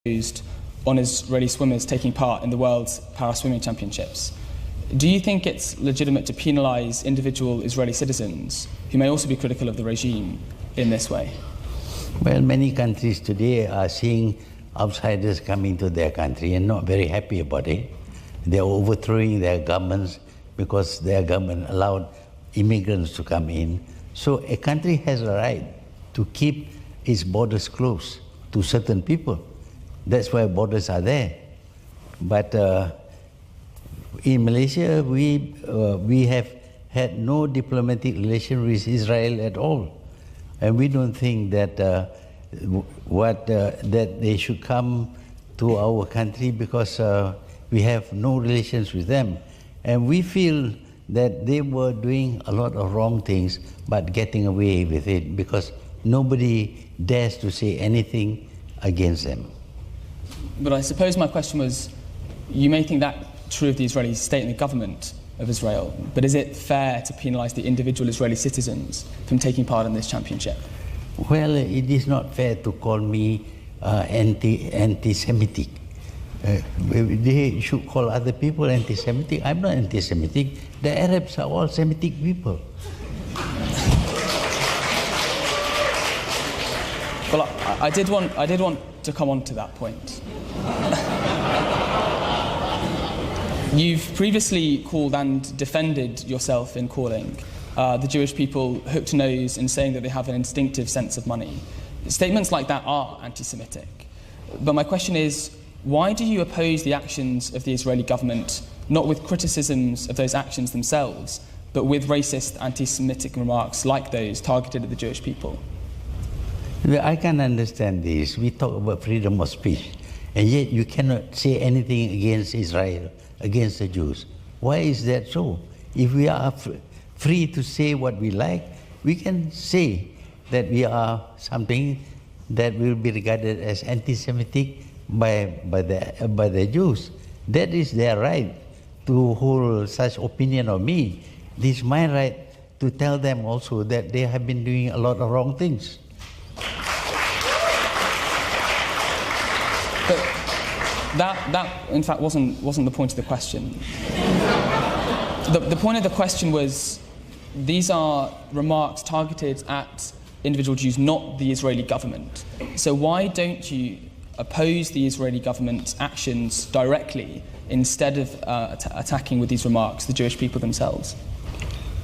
on Israeli swimmers taking part in the World's Para-Swimming Championships. Do you think it's legitimate to penalise individual Israeli citizens who may also be critical of the regime in this way? Well, many countries today are seeing outsiders coming to their country and not very happy about it. They're overthrowing their governments because their government allowed immigrants to come in. So a country has a right to keep its borders closed to certain people. That's why borders are there. But in Malaysia, we have had no diplomatic relation with Israel at all. And we don't think that that they should come to our country because we have no relations with them. And we feel that they were doing a lot of wrong things, but getting away with it because nobody dares to say anything against them. But I suppose my question was, you may think that true of the Israeli state and the government of Israel, but is it fair to penalise the individual Israeli citizens from taking part in this championship? Well, it is not fair to call me anti-Semitic. They should call other people anti-Semitic. I'm not anti-Semitic. The Arabs are all Semitic people. Well, I did want to come on to that point. You've previously called and defended yourself in calling the Jewish people hooked nose and saying that they have an instinctive sense of money. Statements like that are anti-Semitic. But my question is, why do you oppose the actions of the Israeli government, not with criticisms of those actions themselves, but with racist anti-Semitic remarks like those targeted at the Jewish people? I can understand this. We talk about freedom of speech, and yet you cannot say anything against Israel, against the Jews. Why is that so? If we are free to say what we like, we can say that we are something that will be regarded as anti-Semitic by the Jews. That is their right to hold such opinion of me. It is my right to tell them also that they have been doing a lot of wrong things. But that in fact wasn't the point of the question. The point of the question was, these are remarks targeted at individual Jews, not the Israeli government. So why don't you oppose the Israeli government's actions directly instead of attacking with these remarks the Jewish people themselves?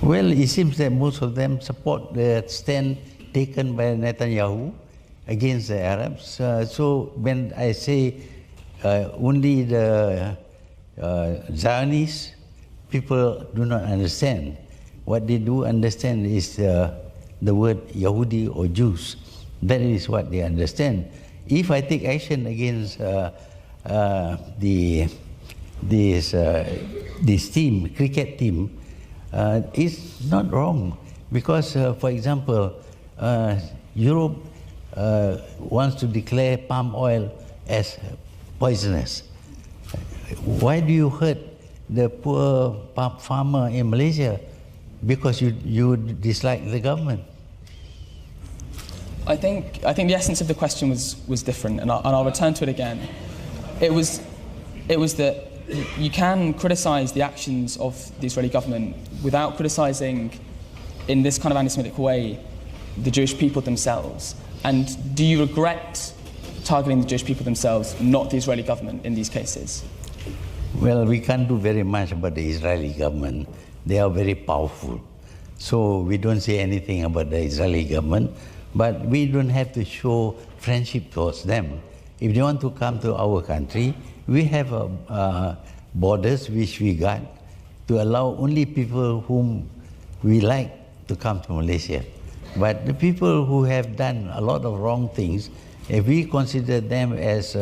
Well, it seems that most of them support the stand taken by Netanyahu against the Arabs. So when I say only the Zionists, people do not understand. What they do understand is the word Yahudi or Jews. That is what they understand. If I take action against this team, cricket team, it's not wrong because, for example, Europe wants to declare palm oil as poisonous. Why do you hurt the poor palm farmer in Malaysia? Because you dislike the government. I think the essence of the question was different, and I'll return to it again. It was that you can criticise the actions of the Israeli government without criticising, in this kind of anti-Semitic way, the Jewish people themselves. And do you regret targeting the Jewish people themselves, not the Israeli government, in these cases? Well, we can't do very much about the Israeli government. They are very powerful. So we don't say anything about the Israeli government, but we don't have to show friendship towards them. If they want to come to our country, we have borders which we got to allow only people whom we like to come to Malaysia. But the people who have done a lot of wrong things, if we consider them as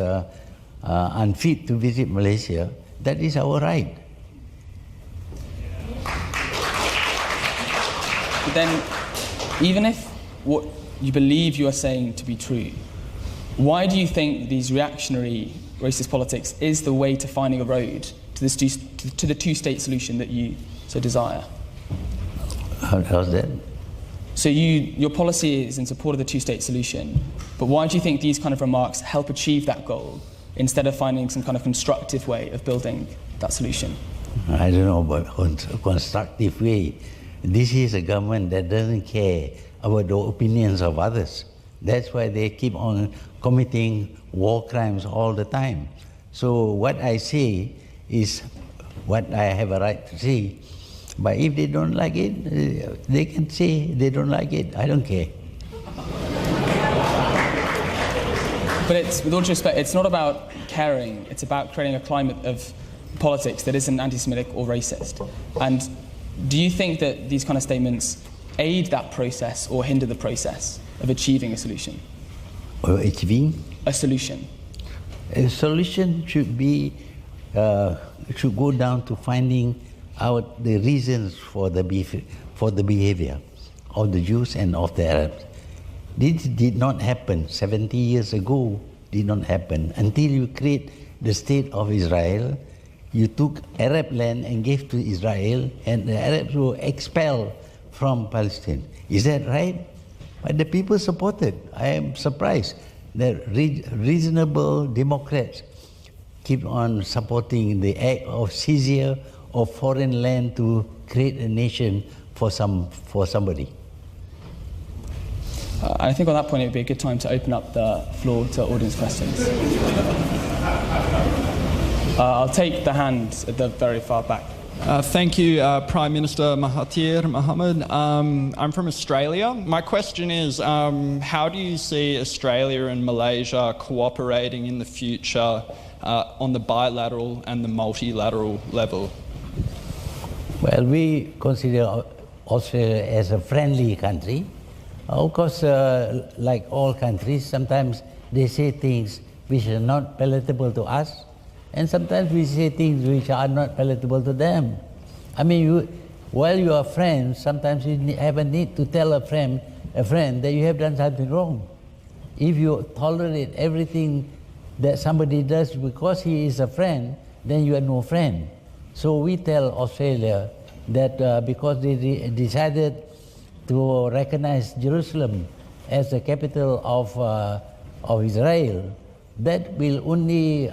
unfit to visit Malaysia, that is our right. But then, even if what you believe you are saying to be true, why do you think these reactionary racist politics is the way to finding a road to the two-state solution that you so desire? How's that? So your policy is in support of the two-state solution, but why do you think these kind of remarks help achieve that goal instead of finding some kind of constructive way of building that solution? I don't know about constructive way. This is a government that doesn't care about the opinions of others. That's why they keep on committing war crimes all the time. So what I say is what I have a right to say. But if they don't like it, they can say they don't like it. I don't care. But it's, with all due respect, it's not about caring. It's about creating a climate of politics that isn't anti-Semitic or racist. And do you think that these kind of statements aid that process or hinder the process of achieving a solution? Achieving? A solution. A solution should be, should go down to finding out the reasons for the behavior of the Jews and of the Arabs. This did not happen 70 years ago, did not happen until you create the state of Israel. You took Arab land and gave to Israel, and the Arabs were expelled from Palestine. Is that right? But the people supported. I am surprised that reasonable Democrats keep on supporting the act of seizure of foreign land to create a nation for somebody. I think on that point it would be a good time to open up the floor to audience questions. I'll take the hand at the very far back. Thank you, Prime Minister Mahathir Mohamad. I'm from Australia. My question is, how do you see Australia and Malaysia cooperating in the future on the bilateral and the multilateral level? Well, we consider Australia as a friendly country. Of course, like all countries, sometimes they say things which are not palatable to us, and sometimes we say things which are not palatable to them. I mean, while you are friends, sometimes you have a need to tell a friend that you have done something wrong. If you tolerate everything that somebody does because he is a friend, then you are no friend. So we tell Australia that because they decided to recognize Jerusalem as the capital of Israel, that will only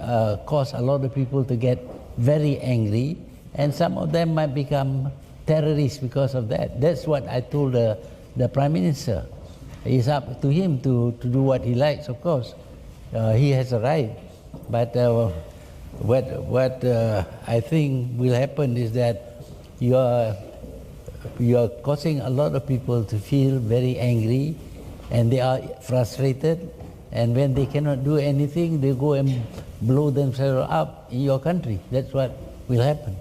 cause a lot of people to get very angry, and some of them might become terrorists because of that. That's what I told the Prime Minister. It's up to him to do what he likes, of course. He has a right. But what I think will happen is that you are causing a lot of people to feel very angry, and they are frustrated, and when they cannot do anything, they go and blow themselves up in your country. That's what will happen.